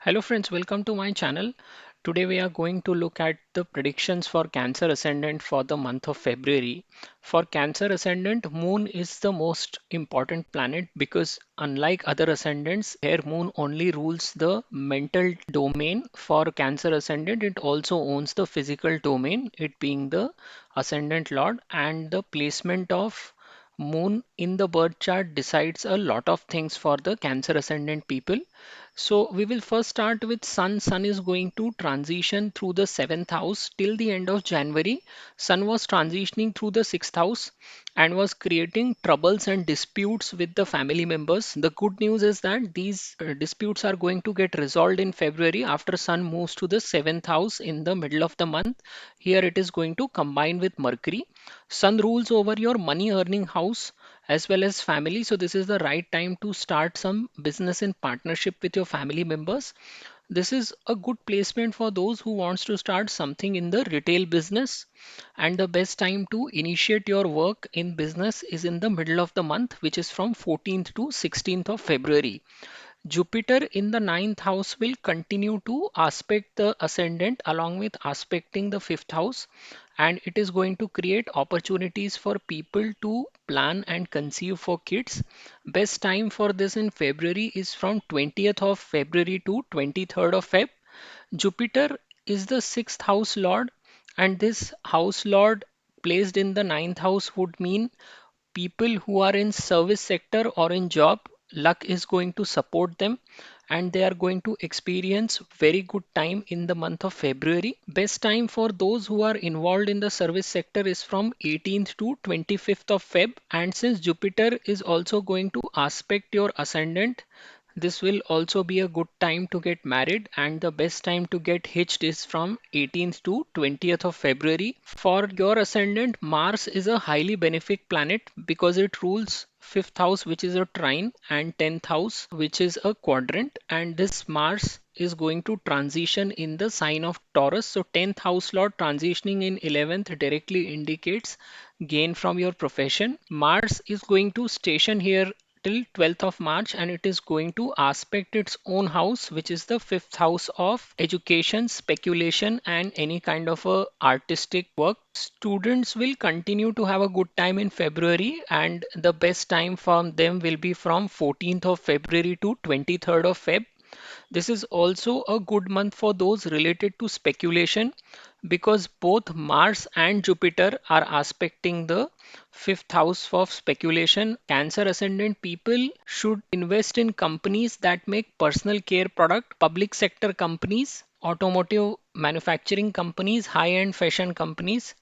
Hello friends, welcome to my channel. Today we are going to look at the predictions for Cancer Ascendant for the month of February. For Cancer Ascendant, Moon is the most important planet because unlike other ascendants, here Moon only rules the mental domain. For Cancer Ascendant, it also owns the physical domain, it being the Ascendant Lord, and the placement of Moon in the birth chart decides a lot of things for the Cancer Ascendant people. So we will first start with Sun. Sun is going to transition through the seventh house till the end of January. Sun was transitioning through the sixth house and was creating troubles and disputes with the family members. The good news is that these disputes are going to get resolved in February after Sun moves to the seventh house in the middle of the month. Here it is going to combine with Mercury. Sun rules over your money earning house as well as family. So this is the right time to start some business in partnership with your family members. This is a good placement for those who wants to start something in the retail business, and the best time to initiate your work in business is in the middle of the month, which is from 14th to 16th of February. Jupiter in the ninth house will continue to aspect the ascendant along with aspecting the fifth house, and it is going to create opportunities for people to plan and conceive for kids. Best time for this in February is from 20th of February to 23rd of Feb. Jupiter is the sixth house lord, and this house lord placed in the ninth house would mean people who are in service sector or in job, luck is going to support them and they are going to experience very good time in the month of February. Best time for those who are involved in the service sector is from 18th to 25th of Feb, and since Jupiter is also going to aspect your ascendant, this will also be a good time to get married, and the best time to get hitched is from 18th to 20th of February. For your ascendant, Mars is a highly benefic planet because it rules fifth house, which is a trine, and 10th house, which is a quadrant. And this Mars is going to transition in the sign of Taurus. So 10th house lord transitioning in 11th directly indicates gain from your profession. Mars is going to station here till 12th of March, and it is going to aspect its own house, which is the fifth house of education, speculation, and any kind of a artistic work. Students will continue to have a good time in February, and the best time for them will be from 14th of February to 23rd of Feb. This is also a good month for those related to speculation because both Mars and Jupiter are aspecting the fifth house of speculation. Cancer ascendant people should invest in companies that make personal care product, public sector companies, automotive manufacturing companies, high-end fashion companies,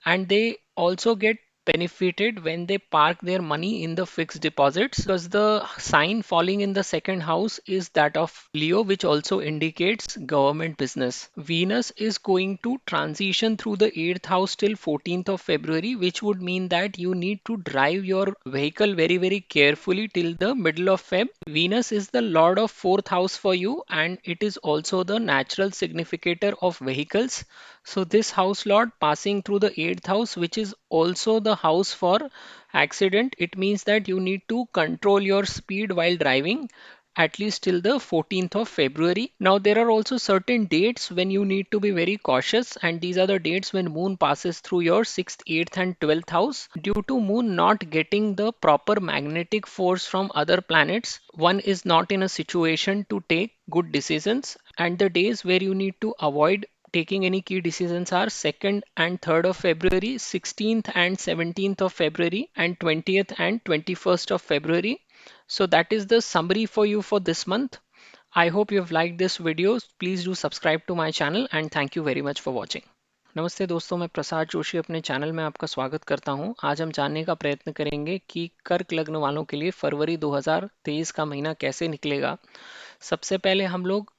and they also get benefited when they park their money in the fixed deposits because the sign falling in the second house is that of Leo, which also indicates government business. Venus is going to transition through the 8th house till 14th of February, which would mean that you need to drive your vehicle very carefully till the middle of Feb. Venus is the lord of 4th house for you, and it is also the natural significator of vehicles. So this house lord passing through the 8th house, which is also the house for accident, it means that you need to control your speed while driving at least till the 14th of February. Now there are also certain dates when you need to be very cautious, and these are the dates when moon passes through your 6th, 8th and 12th house. Due to moon not getting the proper magnetic force from other planets, one is not in a situation to take good decisions, and the days where you need to avoid taking any key decisions are 2nd and 3rd of February, 16th and 17th of February, and 20th and 21st of February. So that is the summary for you for this month. I hope you have liked this video. Please do subscribe to my channel and thank you very much for watching. नमस्ते दोस्तों, मैं प्रसाद जोशी अपने channel में आपका स्वागत करता हूं। आज हम जानने का प्रयत्न करेंगे कि कर्क लग्न वालों के लिए फरवरी 2023 का महीना कैसे निकलेगा। सबसे पहले हम लोग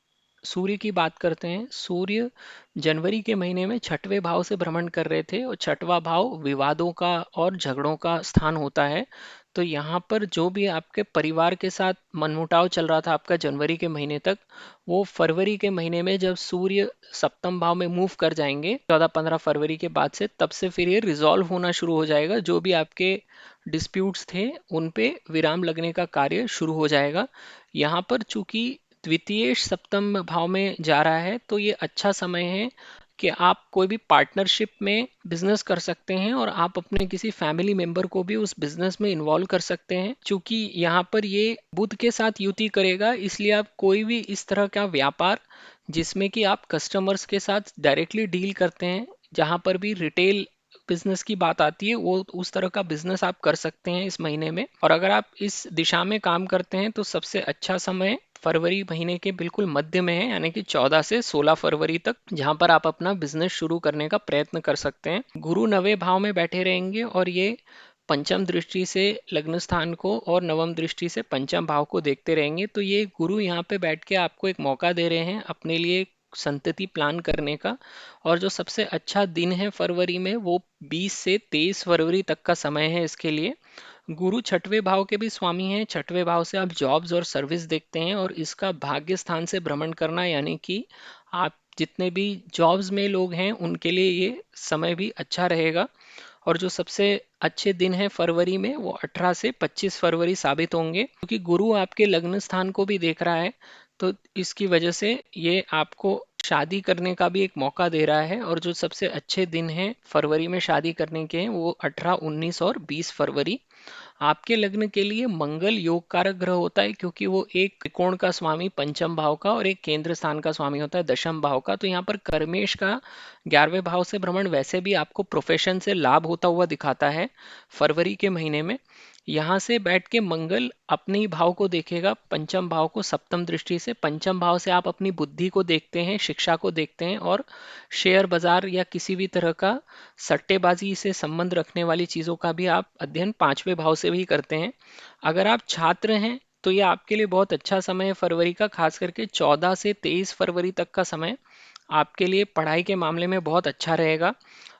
सूर्य की बात करते हैं। सूर्य जनवरी के महीने में छठवें भाव से भ्रमण कर रहे थे और छठवां भाव विवादों का और झगड़ों का स्थान होता है। तो यहाँ पर जो भी आपके परिवार के साथ मनमुटाव चल रहा था आपका जनवरी के महीने तक, वो फरवरी के महीने में जब सूर्य सप्तम भाव में मूव कर जाएंगे 14-15 फरवरी के बाद से, तब से फिर ये रिजॉल्व होना शुरू हो जाएगा। जो भी आपके डिस्प्यूट्स थे उन पे विराम लगने का कार्य शुरू हो जाएगा। यहाँ पर चूंकि द्वितीय सप्तम भाव में जा रहा है, तो ये अच्छा समय है कि आप कोई भी पार्टनरशिप में बिजनेस कर सकते हैं और आप अपने किसी फैमिली मेंबर को भी उस बिजनेस में इन्वॉल्व कर सकते हैं। क्योंकि यहाँ पर ये बुध के साथ युति करेगा, इसलिए आप कोई भी इस तरह का व्यापार जिसमें कि आप कस्टमर्स के साथ डायरेक्टली डील करते हैं, जहाँ पर भी रिटेल बिजनेस की बात आती है, वो उस तरह का बिजनेस आप कर सकते हैं इस महीने में। और अगर आप इस दिशा में काम करते हैं तो सबसे अच्छा समय फरवरी महीने के बिल्कुल मध्य में है, यानी कि 14 से 16 फरवरी तक, जहां पर आप अपना बिजनेस शुरू करने का प्रयत्न कर सकते हैं। गुरु नवे भाव में बैठे रहेंगे और ये पंचम दृष्टि से लग्न स्थान को और नवम दृष्टि से पंचम भाव को देखते रहेंगे। तो ये गुरु यहाँ पे बैठ के आपको एक मौका दे रहे हैं अपने लिए संतति प्लान करने का। और जो सबसे अच्छा दिन है फरवरी में, वो 20 से 23 फरवरी तक का समय है इसके लिए। गुरु छठवें भाव के भी स्वामी हैं। छठवें भाव से आप जॉब्स और सर्विस देखते हैं, और इसका भाग्य स्थान से भ्रमण करना, यानी कि आप जितने भी जॉब्स में लोग हैं उनके लिए ये समय भी अच्छा रहेगा। और जो सबसे अच्छे दिन है फरवरी में, वो 18 से 25 फरवरी साबित होंगे, क्योंकि गुरु आपके लग्न स्थान को भी देख रहा है। तो इसकी वजह से ये आपको शादी करने का भी एक मौका दे रहा है। और जो सबसे अच्छे दिन हैं फरवरी में शादी करने के हैं, वो 18, 19 और 20 फरवरी। आपके लग्न के लिए मंगल योग कारक ग्रह होता है, क्योंकि वो एक त्रिकोण का स्वामी पंचम भाव का और एक केंद्र स्थान का स्वामी होता है दशम भाव का। तो यहाँ पर कर्मेश का 11वें भाव से भ्रमण वैसे भी आपको प्रोफेशन से लाभ होता हुआ दिखाता है फरवरी के महीने में। यहाँ से बैठ के मंगल अपने ही भाव को देखेगा, पंचम भाव को, सप्तम दृष्टि से। पंचम भाव से आप अपनी बुद्धि को देखते हैं, शिक्षा को देखते हैं, और शेयर बाजार या किसी भी तरह का सट्टेबाजी से संबंध रखने वाली चीजों का भी आप अध्ययन 5वें भाव से भी करते हैं। अगर आप छात्र हैं तो ये आपके लिए बहुत अच्छा समय है फरवरी का, खास करके 14 से 23 फरवरी तक का समय आपके लिए पढ़ाई के मामले में बहुत अच्छा रहेगा।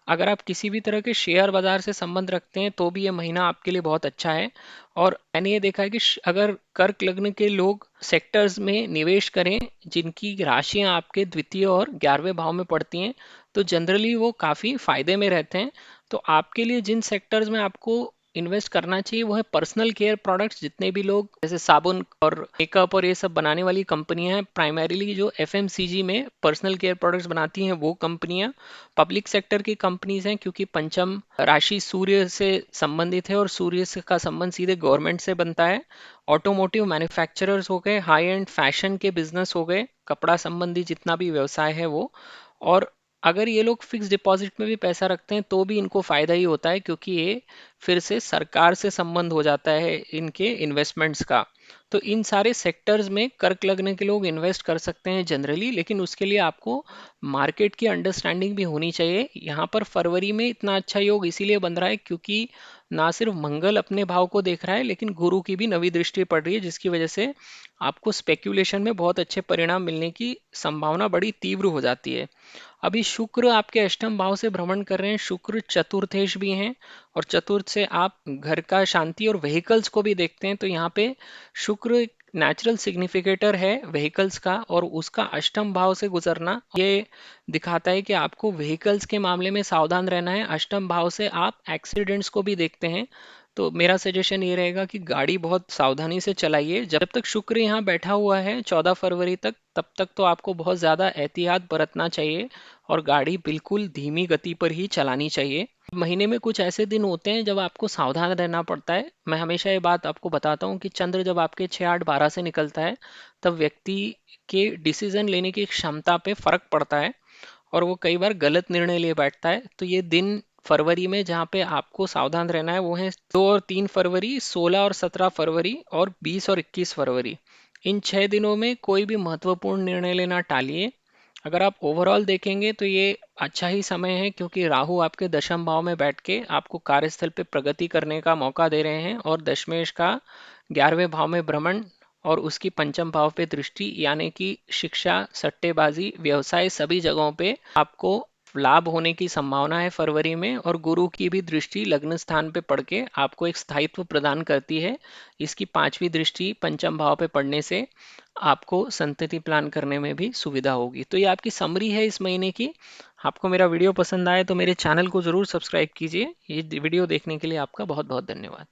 अगर आप किसी भी तरह के शेयर बाजार से संबंध रखते हैं तो भी ये महीना आपके लिए बहुत अच्छा है। और मैंने ये देखा है कि अगर कर्क लग्न के लोग सेक्टर्स में निवेश करें जिनकी राशियां आपके द्वितीय और 11वें भाव में पड़ती हैं, तो जनरली वो काफ़ी फायदे में रहते हैं। तो आपके लिए जिन सेक्टर्स में आपको इन्वेस्ट करना चाहिए वो है पर्सनल केयर प्रोडक्ट्स। जितने भी लोग जैसे साबुन और मेकअप और ये सब बनाने वाली कंपनियां हैं, प्राइमरीली जो एफएमसीजी में पर्सनल केयर प्रोडक्ट्स बनाती हैं वो कंपनियां। पब्लिक सेक्टर की कंपनीज हैं, क्योंकि पंचम राशि सूर्य से संबंधित है और सूर्य का संबंध सीधे गवर्नमेंट से बनता है। ऑटोमोटिव मैन्युफैक्चरर्स हो गए, हाई एंड फैशन के बिजनेस हो गए, कपड़ा संबंधी जितना भी व्यवसाय है वो। और अगर ये लोग फिक्स डिपॉजिट में भी पैसा रखते हैं तो भी इनको फायदा ही होता है, क्योंकि ये फिर से सरकार से संबंध हो जाता है इनके इन्वेस्टमेंट्स का। तो इन सारे सेक्टर्स में कर्क लग्न के लोग इन्वेस्ट कर सकते हैं जनरली, लेकिन उसके लिए आपको मार्केट की अंडरस्टैंडिंग भी होनी चाहिए। यहाँ पर फरवरी में इतना अच्छा योग इसीलिए बन रहा है क्योंकि ना सिर्फ मंगल अपने भाव को देख रहा है, लेकिन गुरु की भी नवी दृष्टि पड़ रही है, जिसकी वजह से आपको स्पेक्यूलेशन में बहुत अच्छे परिणाम मिलने की संभावना बड़ी तीव्र हो जाती है। अभी शुक्र आपके अष्टम भाव से भ्रमण कर रहे हैं। शुक्र चतुर्थेश भी हैं, और चतुर्थ से आप घर का शांति और व्हीकल्स को भी देखते हैं। तो यहाँ पे शुक्र नेचुरल सिग्निफिकेटर है व्हीकल्स का, और उसका अष्टम भाव से गुजरना ये दिखाता है कि आपको व्हीकल्स के मामले में सावधान रहना है। अष्टम भाव से आप एक्सीडेंट्स को भी देखते हैं, तो मेरा सजेशन ये रहेगा कि गाड़ी बहुत सावधानी से चलाइए। जब तक शुक्र यहाँ बैठा हुआ है 14 फरवरी तक, तब तक तो आपको बहुत ज़्यादा एहतियात बरतना चाहिए और गाड़ी बिल्कुल धीमी गति पर ही चलानी चाहिए। महीने में कुछ ऐसे दिन होते हैं जब आपको सावधान रहना पड़ता है। मैं हमेशा ये बात आपको बताता हूँ कि चंद्र जब आपके 6, 8, 12 से निकलता है, तब व्यक्ति के डिसीजन लेने की क्षमता पे फर्क पड़ता है और वो कई बार गलत निर्णय ले बैठता है। तो ये दिन फरवरी में जहाँ पे आपको सावधान रहना है वो है 2 और 3 फरवरी, 16 और 17 फरवरी, और 20 और 21 फरवरी। इन 6 दिनों में कोई भी महत्वपूर्ण निर्णय लेना टालिए। अगर आप ओवरऑल देखेंगे तो ये अच्छा ही समय है, क्योंकि राहु आपके दशम भाव में बैठ के आपको कार्यस्थल पे प्रगति करने का मौका दे रहे हैं, और दशमेश का 11वें भाव में भ्रमण और उसकी पंचम भाव पे दृष्टि, यानी कि शिक्षा, सट्टेबाजी, व्यवसाय, सभी जगहों पे आपको लाभ होने की संभावना है फरवरी में। और गुरु की भी दृष्टि लग्न स्थान पे पड़ के आपको एक स्थायित्व प्रदान करती है। इसकी 5वीं दृष्टि पंचम भाव पे पड़ने से आपको संतति प्लान करने में भी सुविधा होगी। तो ये आपकी समरी है इस महीने की। आपको मेरा वीडियो पसंद आए तो मेरे चैनल को जरूर सब्सक्राइब कीजिए। ये वीडियो देखने के लिए आपका बहुत बहुत धन्यवाद।